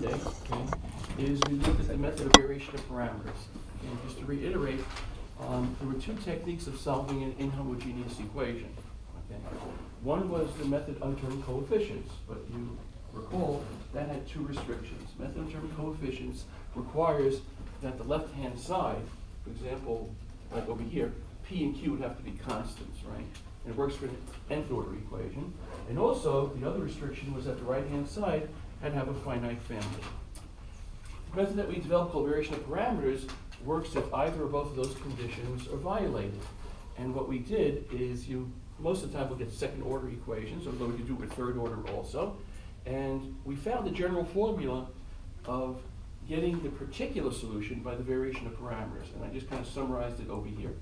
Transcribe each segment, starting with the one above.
Monday, okay, is we looked at the method of variation of parameters. And just to reiterate, there were two techniques of solving an inhomogeneous equation. Okay. One was the method undetermined coefficients, but you recall that had two restrictions. Method undetermined coefficients requires that the left-hand side, for example, like over here, P and Q would have to be constants, right? And it works for an nth order equation. And also, the other restriction was that the right-hand side had to have a finite family. The method that we developed called variation of parameters works if either or both of those conditions are violated. And what we did is most of the time we'll get second order equations, although we could do it with third order also. And we found the general formula of getting the particular solution by the variation of parameters. And I just kind of summarized it over here.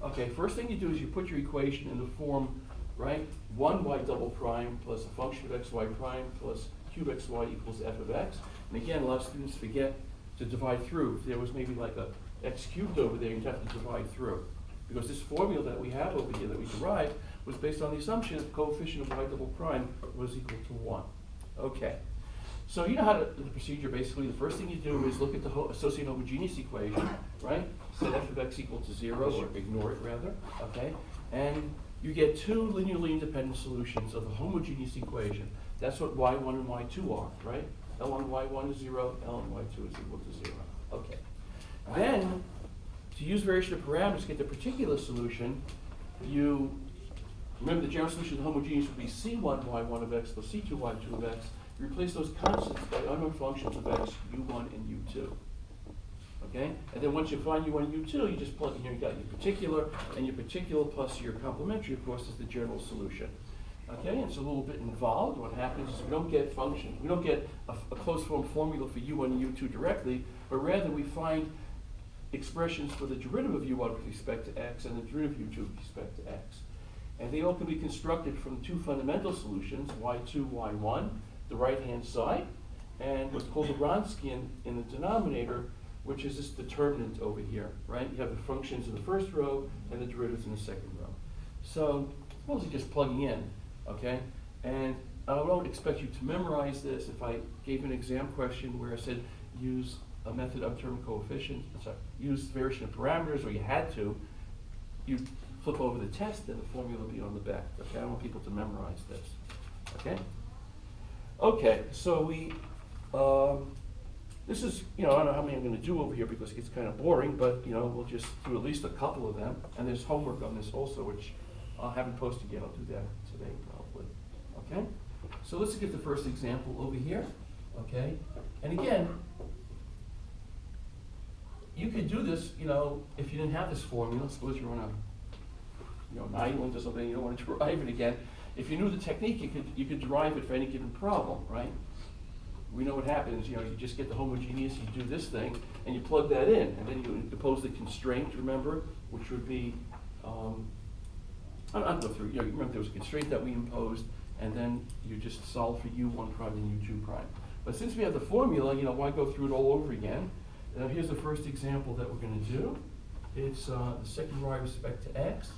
Okay, first thing you do is you put your equation in the form, right? 1y double prime plus a function of xy prime plus cube xy equals f of x. And again, a lot of students forget to divide through. If there was maybe like a x cubed over there, you'd have to divide through. Because this formula that we have over here that we derived was based on the assumption that the coefficient of y double prime was equal to 1. Okay. So you know how the procedure basically, the first thing you do is look at the associated homogeneous equation, right? Set f of x equal to 0, or ignore it rather, okay? And you get two linearly independent solutions of the homogeneous equation. That's what y1 and y2 are, right? L1 y1 is 0, L1 y2 is equal to 0. Okay. Then, to use variation of parameters to get the particular solution, you remember the general solution of the homogeneous would be c1 y1 of x plus c2 y2 of x. You replace those constants by unknown functions of x, u1 and u2. Okay? And then once you find u1 and u2, you just plug in here, you got your particular, and your particular plus your complementary, of course, is the general solution. Okay, it's a little bit involved. What happens is we don't get functions, we don't get a closed form formula for u1 and u2 directly, but rather we find expressions for the derivative of u1 with respect to x and the derivative of u2 with respect to x. And they all can be constructed from two fundamental solutions, y2, y1, the right-hand side, and what's called the Wronskian in the denominator, which is this determinant over here, right? You have the functions in the first row and the derivatives in the second row. So it's mostly just plugging in, okay? And I don't expect you to memorize this. If I gave an exam question where I said use a method of undetermined coefficients, use variation of parameters, or you had to, you'd flip over the test and the formula would be on the back, okay? I don't want people to memorize this, okay? Okay, so we, this is, I don't know how many I'm going to do over here because it gets kind of boring, but, we'll just do at least a couple of them. And there's homework on this also, which I haven't posted yet. I'll do that today probably. Okay? So let's get the first example over here. Okay? And again, you could do this, if you didn't have this formula. Suppose you're on an island or something, you don't want to derive it again. If you knew the technique, you could derive it for any given problem, right? We know what happens, you just get the homogeneous, you do this thing, and you plug that in, and then you impose the constraint, remember, which would be, I'll go through, remember there was a constraint that we imposed, and then you just solve for u1 prime and u2 prime. But since we have the formula, why go through it all over again? Here's the first example that we're going to do. It's the second row with respect to x.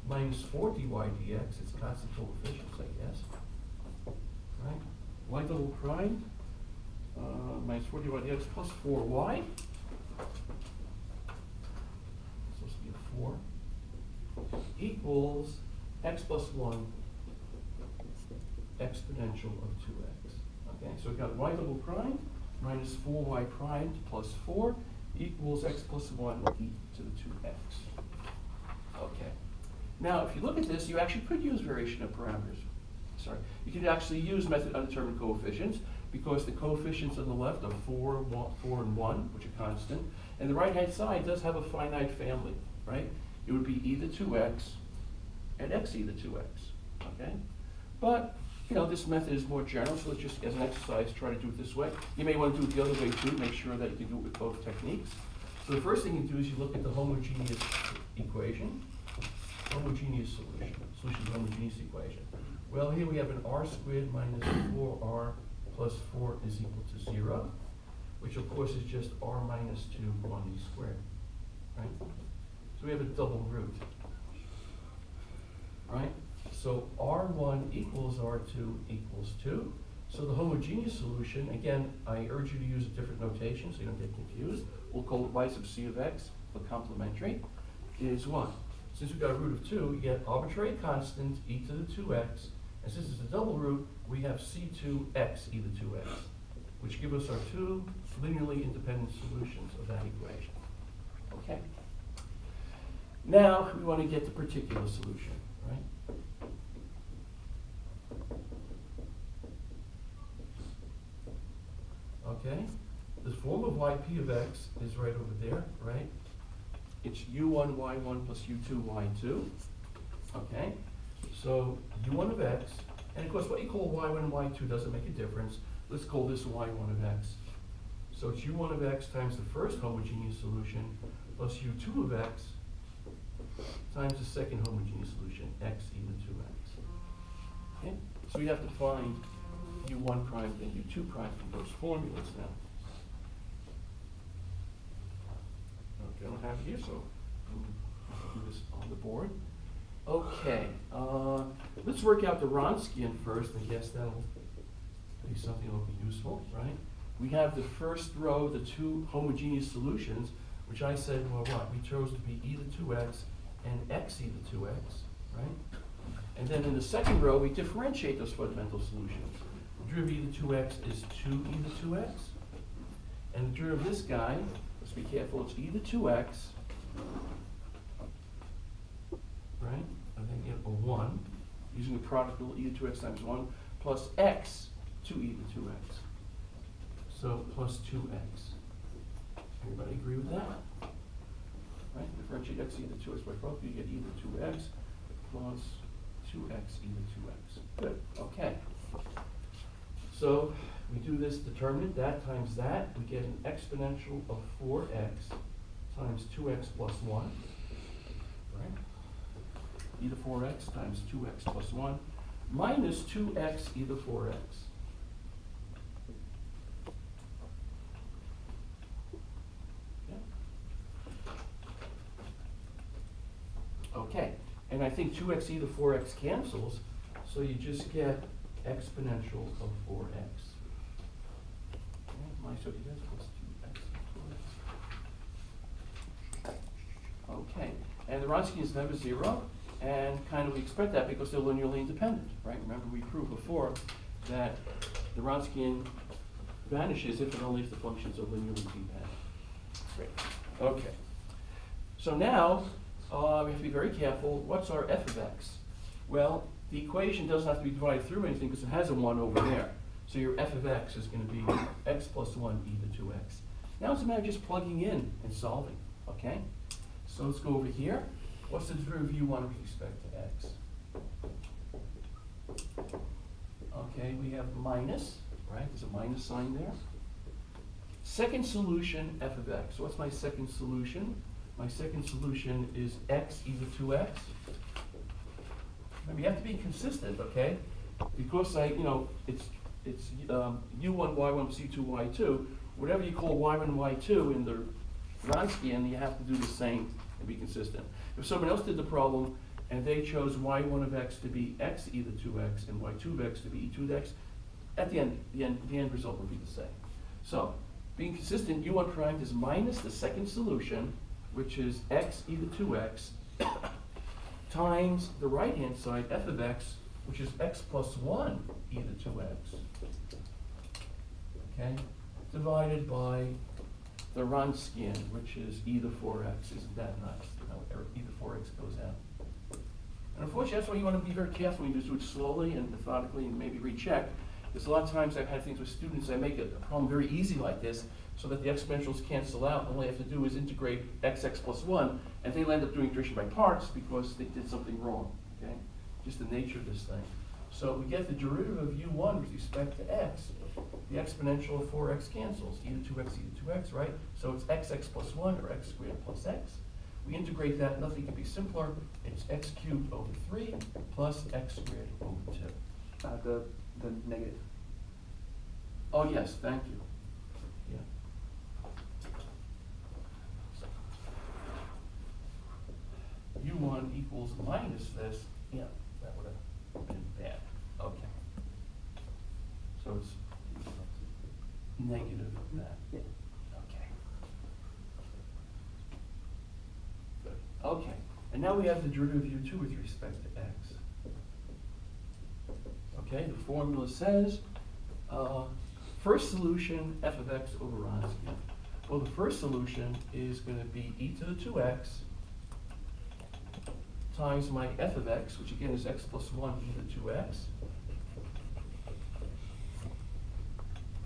Minus 4 dy dx, it's constant coefficients, I guess. Right? Y double prime, minus 4 dy dx plus 4y. It's supposed to be a 4. Equals x plus 1 exponential of 2x. Okay, so we've got y double prime minus 4y prime plus 4 equals x plus 1 e to the 2x. Okay. Now, if you look at this, you actually could use variation of parameters. Sorry. You could actually use method undetermined coefficients because the coefficients on the left are 4 and 1, which are constant. And the right-hand side does have a finite family, right? It would be e to the 2x and x e to the 2x, okay? But, this method is more general, so let's just, as an exercise, try to do it this way. You may want to do it the other way, too, make sure that you can do it with both techniques. So the first thing you do is you look at the homogeneous equation. Homogeneous solution of the homogeneous equation. Well, here we have an r squared minus 4r plus 4 is equal to 0, which of course is just r minus 2 on e squared, right? So we have a double root, right? So R1 equals R2 equals 2. So the homogeneous solution, again, I urge you to use a different notation so you don't get confused. We'll call it y sub c of x for complementary, is what? Since we've got a root of 2, you get arbitrary constant e to the 2x, and since it's a double root, we have c2x e to the 2x, which give us our two linearly independent solutions of that equation. Okay? Now we want to get the particular solution, right? Okay? The form of yp of x is right over there, right? It's u1 y1 plus u2 y2. Okay? So u1 of x, and of course what you call y1 and y2 doesn't make a difference. Let's call this y1 of x. So it's u1 of x times the first homogeneous solution plus u2 of x times the second homogeneous solution, x e to the 2x. Okay? So we have to find u1 prime and u2 prime from those formulas now. Okay, I don't have it here, so I'll do this on the board. Okay, let's work out the Wronskian first. I guess that'll be something that'll be useful, right? We have the first row, the two homogeneous solutions, which I said, well, what? We chose to be e to the 2x and x e to the 2x, right? And then in the second row, we differentiate those fundamental solutions. The derivative of 2x is 2e to the 2x. And the derivative of this guy, let's be careful, it's e to the 2x, right? And then get a 1, using the product rule, e to the 2x times 1, plus x, 2e to the 2x. So plus 2x. Everybody agree with that? Right? Differentiate x e to the 2x by both, you get e to the 2x plus 2x e to the 2x. Good, okay. So we do this determinant, that times that, we get an exponential of 4x times 2x plus 1, right? E to 4x times 2x plus 1 minus 2x e to 4x. Okay, and I think 2x e to 4x cancels, so you just get exponential of 4x. Okay, so that's plus 2x e to 4x. Okay, and the Wronskian is never 0, and kind of we expect that because they're linearly independent, right? Remember we proved before that the Wronskian vanishes if and only if the functions are linearly dependent. Great, okay. So now, we have to be very careful. What's our f of x? Well, the equation doesn't have to be divided through anything because it has a 1 over there. So your f of x is going to be x plus 1 e to 2x. Now it's a matter of just plugging in and solving, okay? So let's go over here. What's the derivative of u1 with respect to x? Okay, we have minus, right? There's a minus sign there. Second solution, f of x. So what's my second solution? My second solution is x e to 2x. Remember, you have to be consistent, okay? Because it's u1, y1, c2, y2. Whatever you call y1, y2 in the Wronskian, you have to do the same and be consistent. If someone else did the problem and they chose y1 of x to be x e to 2x and y2 of x to be e2 of x, at the end result will be the same. So, being consistent, u1 prime is minus the second solution, which is x e to 2x, times the right-hand side, f of x, which is x plus 1 e to 2x, okay, divided by the Wronskian, which is e to 4x. Isn't that nice? E to 4x goes out. And unfortunately, that's why you want to be very careful when you do it slowly and methodically and maybe recheck. Because a lot of times I've had things with students, I make a problem very easy like this, so that the exponentials cancel out, and all they have to do is integrate xx plus 1, and they'll end up doing integration by parts because they did something wrong, okay? Just the nature of this thing. So we get the derivative of u1 with respect to x. The exponential of 4x cancels, e to 2x, e to 2x, right? So it's xx plus 1, or x squared plus x. We integrate that, nothing can be simpler. It's x cubed over 3 plus x squared over 2. The negative. Oh, yes, thank you. Yeah. U1 equals minus this. Yeah, that would have negative of that. Yeah. Okay. Good. Okay. And now we have the derivative of u2 with respect to x. Okay, the formula says, first solution, f of x over Wronskian. Well, the first solution is going to be e to the 2x times my f of x, which again is x plus 1 e to the 2x,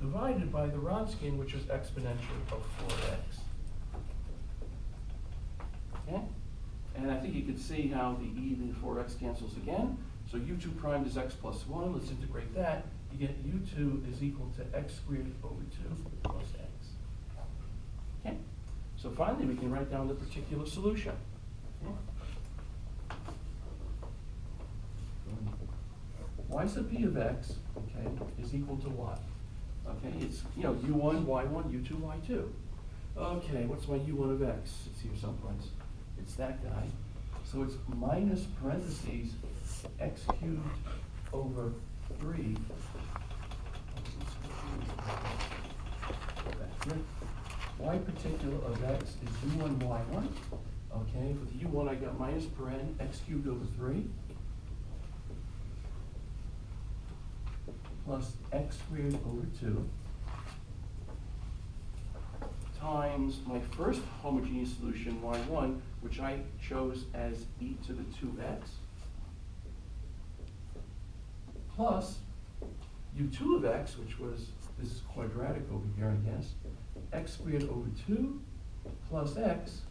divided by the Wronskian, which is exponential of 4x. Okay? And I think you can see how the e and the 4x cancels again. So u2 prime is x plus 1. Let's integrate that. You get u2 is equal to x squared over 2 plus x. Okay? So finally, we can write down the particular solution. Okay? Y sub p of x, okay, is equal to what? Okay, it's, u1, y1, u2, y2. Okay, what's my u1 of x? It's here someplace. It's that guy. So it's minus parentheses x cubed over 3. Y particular of x is u1, y1. Okay, for the u1 I got minus paren x cubed over 3 plus x squared over 2 times my first homogeneous solution, y1, which I chose as e to the 2x, plus u2 of x, which was, this is quadratic over here, I guess, x squared over 2 plus x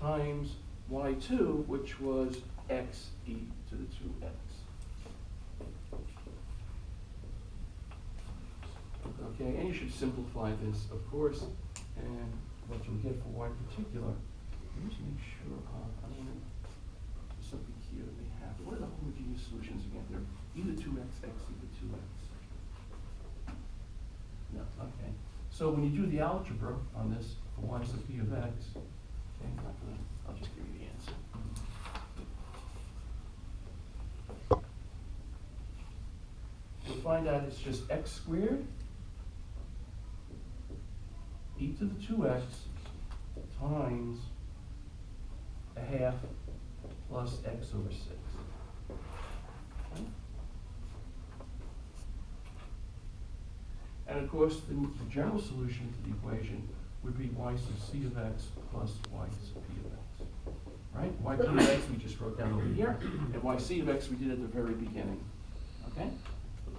times y2, which was x e to the 2x. Okay, and you should simplify this, of course, and what you'll get for y particular. Let me just make sure, I don't know, something here that they have. What are the homogeneous solutions again? They're either 2x, x, either 2x. No, okay. So when you do the algebra on this, for y sub p of x, okay, I'll just give you the answer. You'll find out it's just x squared e to the 2x times a half plus x over 6. Okay? And of course, the general solution to the equation would be y sub c of x plus y sub p of x. Right? Y p of x we just wrote down over here, and y c of x we did at the very beginning. Okay?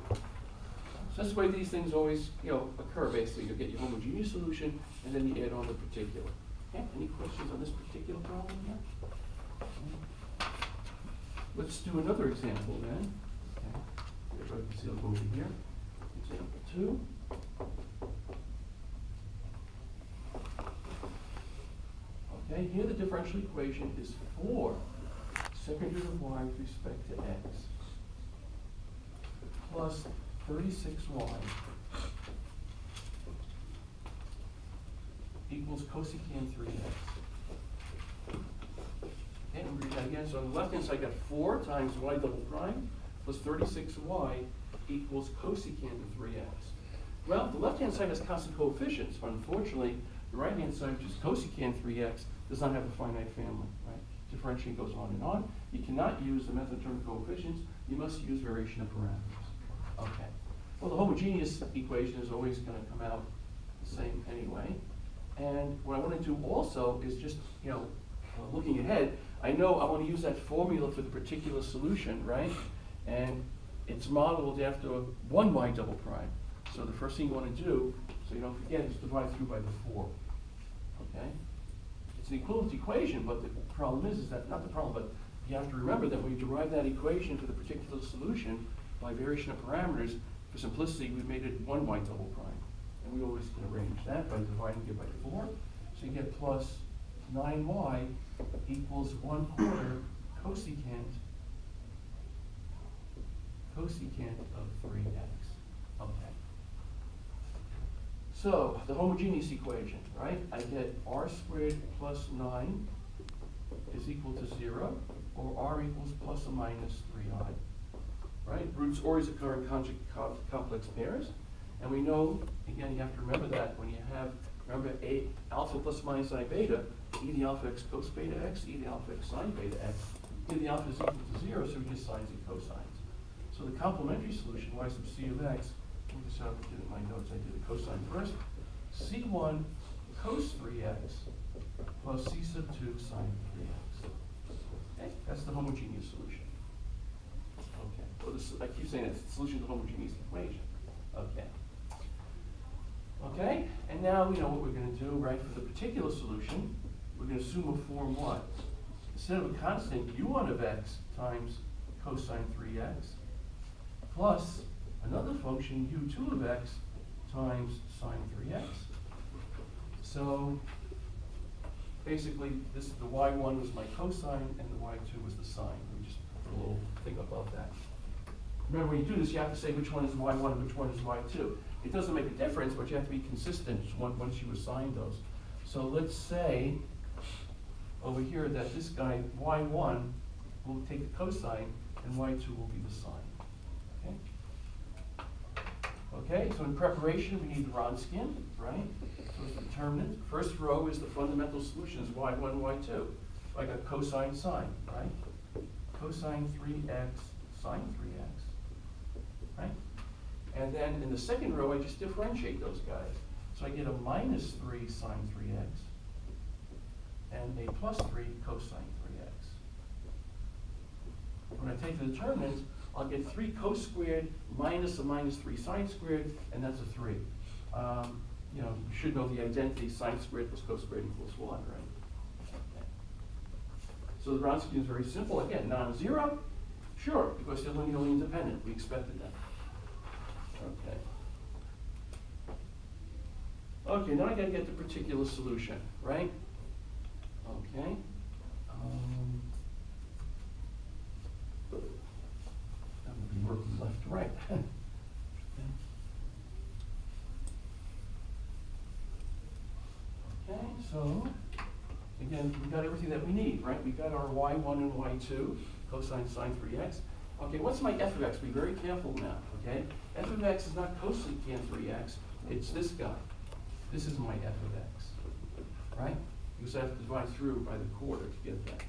So that's the way these things always, occur. Basically, you'll get your homogeneous solution, and then you add on the particular. Okay? Any questions on this particular problem here? Okay. Let's do another example then. Okay. Everybody can see I'll go over here. Example 2. Okay, here the differential equation is 4 second derivative of y with respect to x plus 36y equals cosecant 3x. Okay, and read that again. So on the left hand side, I got 4 times y double prime plus 36y equals cosecant of 3x. Well, the left hand side has constant coefficients, but unfortunately, the right hand side, which is cosecant 3x, does not have a finite family, right? Differentiating goes on and on. You cannot use the method in terms of coefficients. You must use variation of parameters. Okay. Well, the homogeneous equation is always going to come out the same anyway. And what I want to do also is just, looking ahead, I know I want to use that formula for the particular solution, right? And it's modeled after 1y double prime. So the first thing you want to do, so you don't forget, is divide through by the 4. Okay? It's an equivalent equation, but the problem is that, not the problem, but you have to remember that when you derive that equation for the particular solution by variation of parameters, for simplicity, we made it 1y double prime. And we always can arrange that by dividing it by 4. So you get plus 9y equals 1/4 cosecant of 3x. Okay. So the homogeneous equation, right? I get r squared plus 9 is equal to 0, or r equals plus or minus 3i. Right? Roots always occur in conjugate complex pairs. And we know, again, you have to remember that when you have, remember A alpha plus minus I beta, e the alpha x cos beta x, e the alpha x sine beta x, e the alpha is equal to 0, so we get sines and cosines. So the complementary solution, y sub c of x, let me just have to in my notes, I did the cosine first, c1 cos 3x plus c sub 2 sine 3x. Okay, that's the homogeneous solution. Okay, well, this, I keep saying it's the solution to the homogeneous equation. Okay. Okay, and now we know what we're going to do, right? For the particular solution, we're going to assume a form what? Instead of a constant, u1 of x times cosine 3x plus another function, u2 of x times sine 3x. So basically, this the y1 was my cosine and the y2 was the sine. Let me just put a little thing above that. Remember, when you do this, you have to say which one is y1 and which one is y2. It doesn't make a difference, but you have to be consistent once you assign those. So let's say over here that this guy, y1, will take the cosine and y2 will be the sine. Okay, so in preparation, we need the Wronskian, right? So it's the determinant. First row is the fundamental solutions, y1, y2. I got cosine, sine, right? Cosine 3x, sine 3x, right? And then in the second row, I just differentiate those guys. So I get a minus 3 sine 3x and a plus 3 cosine 3x. When I take the determinant, I'll get 3 cos squared minus a minus 3 sine squared, and that's a 3. You know, you should know the identity, sine squared plus cos squared equals 1, right? Okay. So the Wronskian is very simple. Again, non-zero? Sure, because they're linearly independent. We expected that. Okay. Okay, now I gotta get the particular solution, right? Okay. I'm gonna be working left to right. Okay, so again, we got everything that we need, right? We got our y1 and y2, cosine sine 3x. Okay, what's my f of x? Be very careful now, okay? F of x is not cosine 3x, it's this guy. This is my f of x, right? Because I have to divide through by the quarter to get that.